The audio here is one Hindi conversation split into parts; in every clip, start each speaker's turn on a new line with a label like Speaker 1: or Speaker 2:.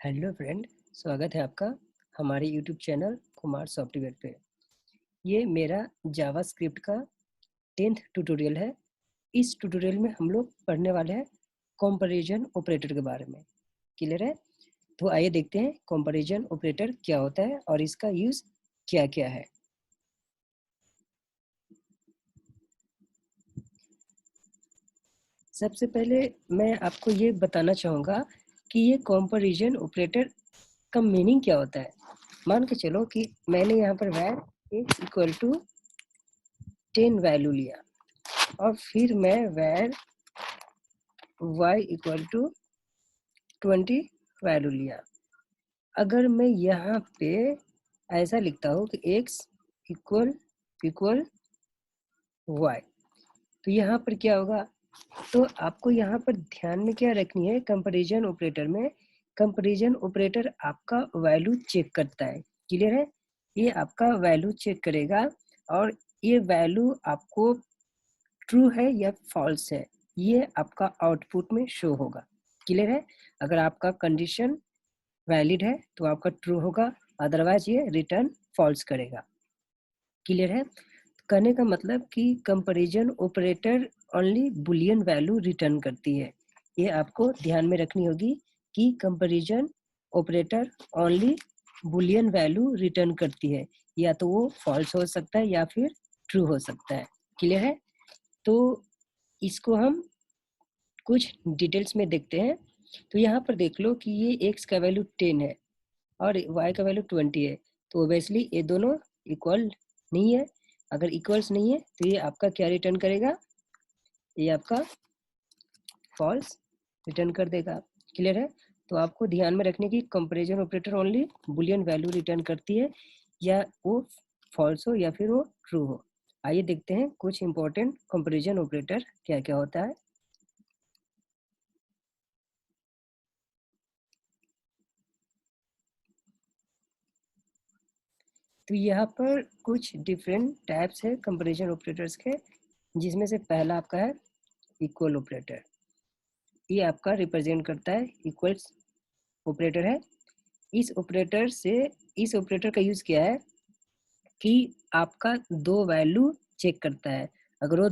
Speaker 1: हेलो फ्रेंड, स्वागत है आपका हमारे यूट्यूब चैनल कुमार सॉफ्टवेयर पे। ये मेरा जावास्क्रिप्ट का 10th ट्यूटोरियल है। इस ट्यूटोरियल में हम लोग पढ़ने वाले हैं कंपैरिजन ऑपरेटर के बारे में। क्लियर है? तो आइए देखते हैं कंपैरिजन ऑपरेटर क्या होता है और इसका यूज़ क्या क्या है। सबसे पहले मैं आपको ये बताना चाहूँगा कि ये कंपैरिजन ऑपरेटर का मीनिंग क्या होता है। मान के चलो कि मैंने यहाँ पर var x = 10 वैल्यू लिया और फिर मैं var y = 20 वैल्यू लिया। अगर मैं यहाँ पे ऐसा लिखता हूँ कि x इक्वल y, तो यहाँ पर क्या होगा? तो आपको यहाँ पर ध्यान में क्या रखनी है, कंपैरिजन ऑपरेटर में कंपैरिजन ऑपरेटर आपका वैल्यू चेक करता है। क्लियर है? ये आपका वैल्यू चेक करेगा और ये वैल्यू आपको ट्रू है या फॉल्स है, ये आपका आउटपुट में शो होगा। क्लियर है? अगर आपका कंडीशन वैलिड है तो आपका ट्रू होगा, अदरवाइज ये रिटर्न फॉल्स करेगा। क्लियर है? कहने का मतलब कि comparison operator only Boolean value return करती है। ये आपको ध्यान में रखनी होगी कि comparison operator only Boolean value return करती है, या तो वो फॉल्स हो सकता है या फिर ट्रू हो सकता है। क्लियर है? तो इसको हम कुछ डिटेल्स में देखते हैं। तो यहाँ पर देख लो कि ये x का वैल्यू 10 है और y का वैल्यू 20 है, तो ओबियसली ये दोनों इक्वल नहीं है। अगर इक्वल्स नहीं है तो ये आपका क्या रिटर्न करेगा? ये आपका फॉल्स रिटर्न कर देगा। क्लियर है? तो आपको ध्यान में रखने की comparison operator only Boolean value return करती है, या वो फॉल्स हो या फिर वो ट्रू हो। आइए देखते हैं कुछ इंपॉर्टेंट कंपैरिजन ऑपरेटर क्या क्या होता है। तो यहाँ पर कुछ डिफरेंट टाइप्स है कंपैरिजन ऑपरेटर्स के, जिसमें से पहला आपका है इक्वल ऑपरेटर। ये आपका रिप्रेजेंट करता है इक्वल्स ऑपरेटर है। इस ऑपरेटर का यूज किया है कि आपका दो वैल्यू चेक करता है। अगर वो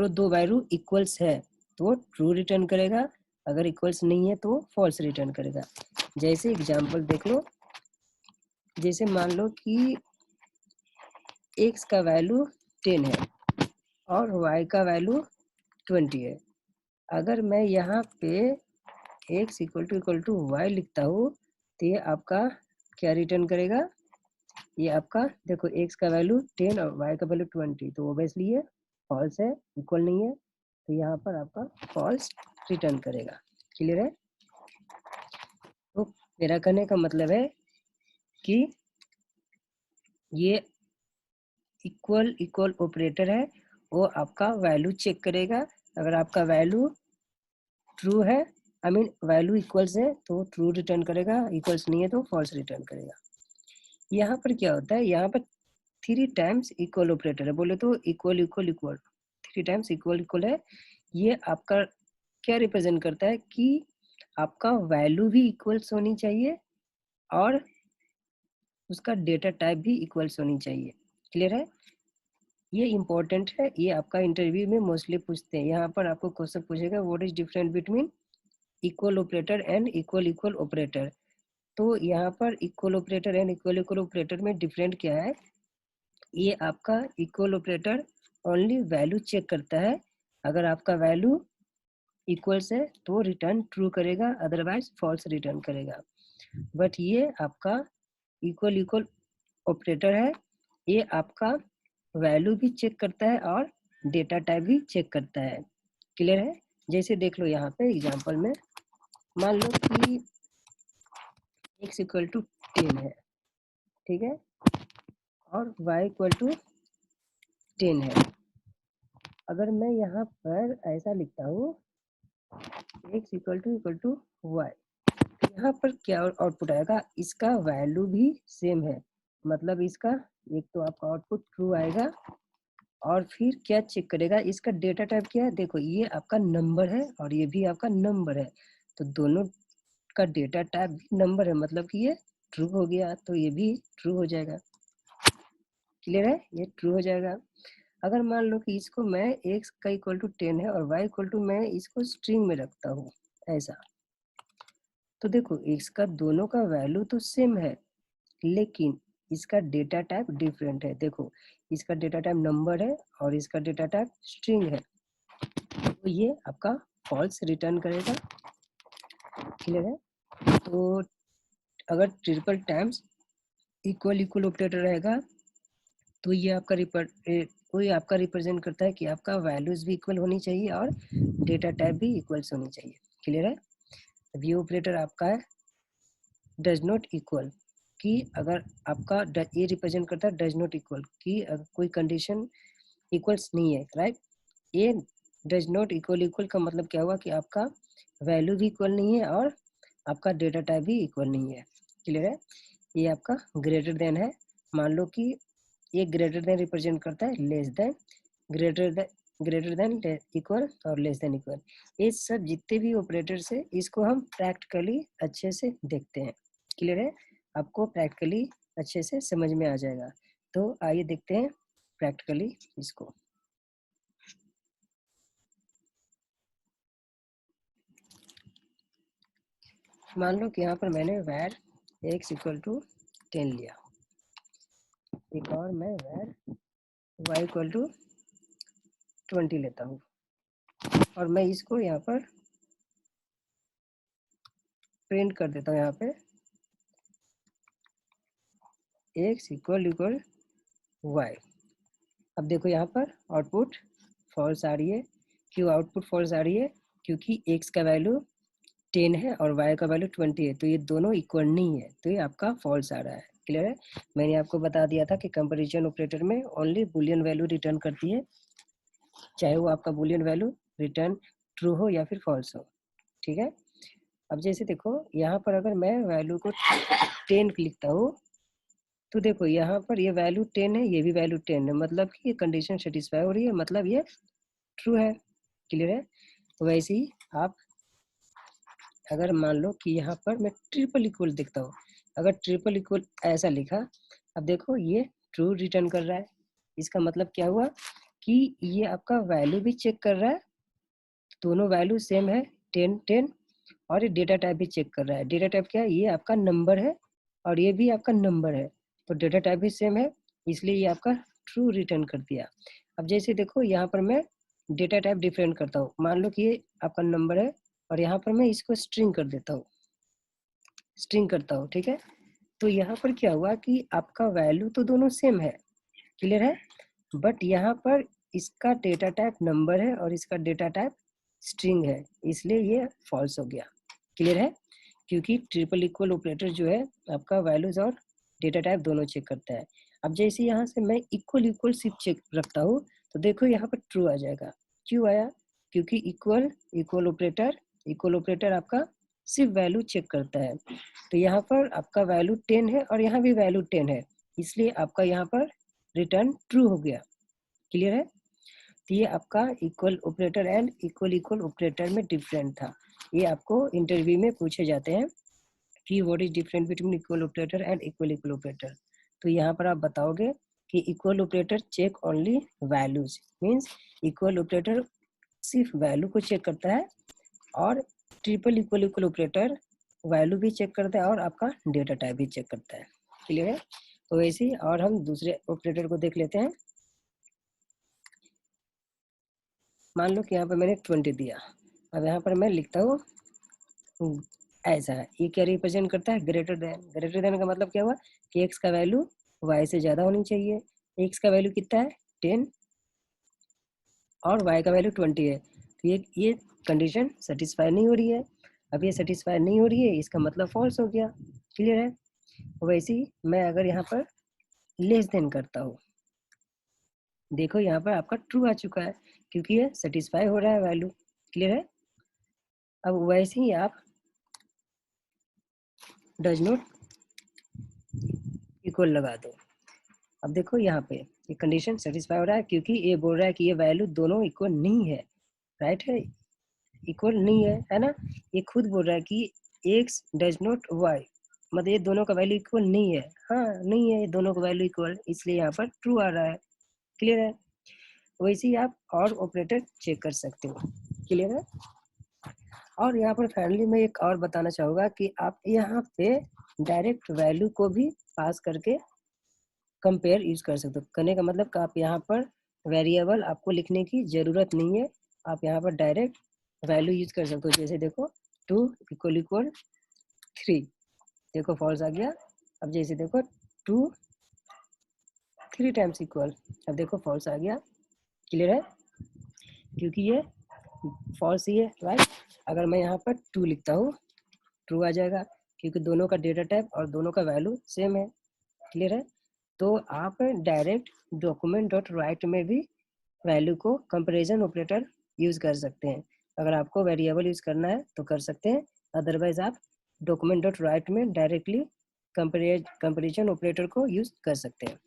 Speaker 1: दो वैल्यू इक्वल्स है तो वो ट्रू रिटर्न करेगा, अगर इक्वल्स नहीं है तो फॉल्स रिटर्न करेगा। जैसे एग्जांपल देख लो, जैसे मान लो कि x का वैल्यू 10 है और y का वैल्यू 20 है। अगर मैं यहाँ पे x = y लिखता हूँ तो ये आपका क्या रिटर्न करेगा? ये आपका देखो x का वैल्यू 10 और y का वैल्यू 20, तो ओबियसली ये फॉल्स है, इक्वल नहीं है, तो यहाँ पर आपका फॉल्स रिटर्न करेगा। क्लियर है? तो मेरा कहने का मतलब है कि ये इक्वल ऑपरेटर है, वो आपका वैल्यू चेक करेगा। अगर आपका वैल्यू ट्रू है, वैल्यू इक्वल्स है तो ट्रू रिटर्न करेगा, इक्वल्स नहीं है तो फॉल्स रिटर्न करेगा। यहाँ पर क्या होता है, यहाँ पर 3 टाइम्स इक्वल ऑपरेटर है। बोले तो equal equal equal 3 times equal equal है। ये आपका क्या रिप्रेजेंट करता है कि आपका वैल्यू भी इक्वल्स होनी चाहिए और उसका डेटा टाइप भी इक्वल्स होनी चाहिए। क्लियर है? ये इंपॉर्टेंट है, ये आपका इंटरव्यू में मोस्टली पूछते हैं। यहाँ पर आपको क्वेश्चन पूछेगा what is different between equal operator and equal equal operator. तो यहाँ पर equal operator and equal equal operator में डिफरेंट क्या है? ये आपका equal operator only value check करता है। अगर आपका वैल्यू इक्वल्स है तो रिटर्न ट्रू करेगा, अदरवाइज फॉल्स रिटर्न करेगा। बट ये आपका इक्वल इक्वल ऑपरेटर है, ये आपका वैल्यू भी चेक करता है और डेटा टाइप भी चेक करता है। क्लियर है? जैसे देख लो यहाँ पे एग्जांपल में, मान लो कि x = 10 है, ठीक है, और y = 10 है। अगर मैं यहाँ पर ऐसा लिखता हूँ x = y, यहाँ पर क्या आउटपुट आएगा? इसका वैल्यू भी सेम है, मतलब इसका एक तो आपका आउटपुट ट्रू आएगा और फिर क्या चेक करेगा? इसका डेटा टाइप क्या है? देखो ये आपका नंबर है और ये भी आपका नंबर है, तो दोनों का डेटा टाइप नंबर है, मतलब कि ये ट्रू हो गया, तो ये भी ट्रू हो जाएगा। क्लियर है, ये ट्रू हो जाएगा। अगर मान लो कि इसको मैं x का इक्वल टू 10 है और y इक्वल टू मैं इसको स्ट्रिंग में रखता हूँ ऐसा, तो देखो x का दोनों का वैल्यू तो सेम है, लेकिन इसका डेटा टाइप डिफरेंट है। देखो इसका डेटा टाइप नंबर है और इसका डेटा टाइप स्ट्रिंग है, तो ये आपका फॉल्स रिटर्न करेगा। क्लियर है, तो अगर triple times equal equal operator रहेगा तो ये आपका रिप्रेजेंट करता है कि आपका वैल्यूज भी इक्वल होनी चाहिए और डेटा टाइप भी इक्वल्स होनी चाहिए। क्लियर है, अब ये ऑपरेटर आपका है डज नॉट इक्वल, कि अगर आपका ये रिप्रेजेंट करता है डज नॉट इक्वल, कि अगर कोई कंडीशन इक्वल्स नहीं है, राइट। ये डज नॉट इक्वल इक्वल का मतलब क्या हुआ कि आपका वैल्यू भी इक्वल नहीं है और आपका डेटा टाइप भी इक्वल नहीं है। क्लियर है, ये आपका ग्रेटर देन है। मान लो कि ये ग्रेटर देन रिप्रेजेंट करता है less than, greater than equal और लेस देन इक्वल। ये सब जितने भी ऑपरेटर्स है इसको हम प्रैक्टिकली अच्छे से देखते हैं। क्लियर है, आपको प्रैक्टिकली अच्छे से समझ में आ जाएगा। तो आइए देखते हैं प्रैक्टिकली इसको। मान लो कि यहाँ पर मैंने वैर x इक्वल टू 10 लिया, एक और मैं वैर y इक्वल टू 20 लेता हूँ और मैं इसको यहाँ पर प्रिंट कर देता हूँ। यहाँ पे x इक्वल इक्वल y। अब देखो यहाँ पर आउटपुट फॉल्स आ रही है। क्यों आउटपुट फॉल्स आ रही है? क्योंकि x का वैल्यू 10 है और y का वैल्यू 20 है, तो ये दोनों इक्वल नहीं है, तो ये आपका फॉल्स आ रहा है। क्लियर है, मैंने आपको बता दिया था कि कंपैरिजन ऑपरेटर में ओनली बुलियन वैल्यू रिटर्न करती है, चाहे वो आपका बुलियन वैल्यू रिटर्न ट्रू हो या फिर फॉल्स हो। ठीक है, अब जैसे देखो यहाँ पर अगर मैं वैल्यू को 10 लिखता हूँ तो देखो यहाँ पर ये वैल्यू 10 है, ये भी वैल्यू 10 है, मतलब कि ये कंडीशन सेटिस्फाई हो रही है, मतलब ये ट्रू है। क्लियर है, वैसे ही आप अगर मान लो कि यहाँ पर मैं ट्रिपल इक्वल देखता हूँ, अगर ट्रिपल इक्वल ऐसा लिखा, अब देखो ये ट्रू रिटर्न कर रहा है, इसका मतलब क्या हुआ कि ये आपका वैल्यू भी चेक कर रहा है, दोनों वैल्यू सेम है 10 10, और ये डेटा टाइप भी चेक कर रहा है। डेटा टाइप क्या है? ये आपका नंबर है और ये भी आपका नंबर है, तो डेटा टाइप भी सेम है, इसलिए ये आपका ट्रू रिटर्न कर दिया। अब जैसे देखो यहाँ पर मैं डेटा टाइप डिफरेंट करता हूँ, मान लो कि ये आपका नंबर है और यहाँ पर मैं इसको स्ट्रिंग कर देता हूँ, स्ट्रिंग करता हूँ। ठीक है, तो यहाँ पर क्या हुआ कि आपका वैल्यू तो दोनों सेम है, क्लियर है, बट यहाँ पर इसका डेटा टाइप नंबर है और इसका डेटा टाइप स्ट्रिंग है, इसलिए ये फॉल्स हो गया। क्लियर है, क्योंकि ट्रिपल इक्वल ऑपरेटर जो है आपका वैल्यूज और डेटा टाइप दोनों चेक करता है। अब जैसे यहाँ से मैं इक्वल इक्वल सिर्फ चेक रखता हूँ तो देखो यहाँ पर ट्रू आ जाएगा। क्यों आया? क्योंकि इक्वल ऑपरेटर आपका सिर्फ वैल्यू चेक करता है, तो यहाँ पर आपका वैल्यू 10 है और यहाँ भी वैल्यू 10 है, इसलिए आपका यहाँ पर रिटर्न ट्रू हो गया। क्लियर है, तो ये आपका equal operator and equal equal operator में डिफरेंट था। ये आपको इंटरव्यू में पूछे जाते हैं कि what is different between equal operator and equal equal operator. तो यहाँ पर आप बताओगे कि equal operator check only values, means equal operator सिर्फ वैल्यू को चेक करता है और triple equal equal operator value भी चेक करता है और आपका डेटा टाइप भी चेक करता है। क्लियर है, तो वैसे ही और हम दूसरे ऑपरेटर को देख लेते हैं। मान लो कि यहाँ पर मैंने 20 दिया, अब यहाँ पर मैं लिखता हूँ ऐसा है, ये क्या रिप्रेजेंट करता है? Greater than. ग्रेटर देन का मतलब क्या हुआ कि x का वैल्यू y से ज्यादा होनी चाहिए। x का वैल्यू कितना है? 10 और y का वैल्यू 20 है, तो ये कंडीशन सेटिस्फाई नहीं हो रही है। अब ये सेटिस्फाई नहीं हो रही है, इसका मतलब फॉल्स हो गया। क्लियर है, वैसे ही मैं अगर यहाँ पर लेस देन करता हूँ, देखो यहाँ पर आपका ट्रू आ चुका है क्योंकि ये सेटिस्फाई हो रहा है वैल्यू। क्लियर है, अब वैसे ही आप डज नॉट इक्वल लगा दो। अब देखो यहाँ पे ये कंडीशन सेटिस्फाई हो रहा है क्योंकि ये बोल रहा है कि ये वैल्यू दोनों इक्वल नहीं है, राइट है, इक्वल नहीं है, है ना। ये खुद बोल रहा है कि एक्स डज नॉट वाई, मतलब ये दोनों का वैल्यू इक्वल नहीं है। हाँ नहीं है, ये दोनों का वैल्यू इक्वल, इसलिए यहाँ पर ट्रू आ रहा है। क्लियर है? वैसे ही आप और ऑपरेटर चेक कर सकते हो। क्लियर है? और यहाँ पर फाइनली मैं एक और बताना चाहूँगा कि आप यहाँ पे डायरेक्ट वैल्यू को भी पास करके कंपेयर यूज कर सकते हो। करने का मतलब कि आप यहाँ पर वेरिएबल आपको लिखने की ज़रूरत नहीं है, आप यहाँ पर डायरेक्ट वैल्यू यूज कर सकते हो। जैसे देखो 2 = 3, देखो फॉल्स आ गया। अब जैसे देखो 2 3 टाइम्स इक्वल, अब देखो फॉल्स आ गया। क्लियर है? क्योंकि ये फॉल्स ही है, राइट। अगर मैं यहाँ पर 2 लिखता हूँ, ट्रू आ जाएगा, क्योंकि दोनों का डेटा टाइप और दोनों का वैल्यू सेम है। क्लियर है? तो आप डायरेक्ट डॉक्यूमेंट डॉट राइट में भी वैल्यू को कंपैरिजन ऑपरेटर यूज कर सकते हैं। अगर आपको वेरिएबल यूज करना है तो कर सकते हैं, अदरवाइज आप डॉक्यूमेंट डॉट राइट में डायरेक्टली कंपैरिजन ऑपरेटर को यूज कर सकते हैं।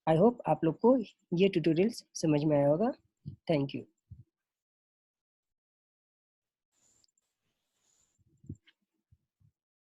Speaker 1: आई होप आप लोग को ये ट्यूटोरियल्स समझ में आया होगा। Thank you.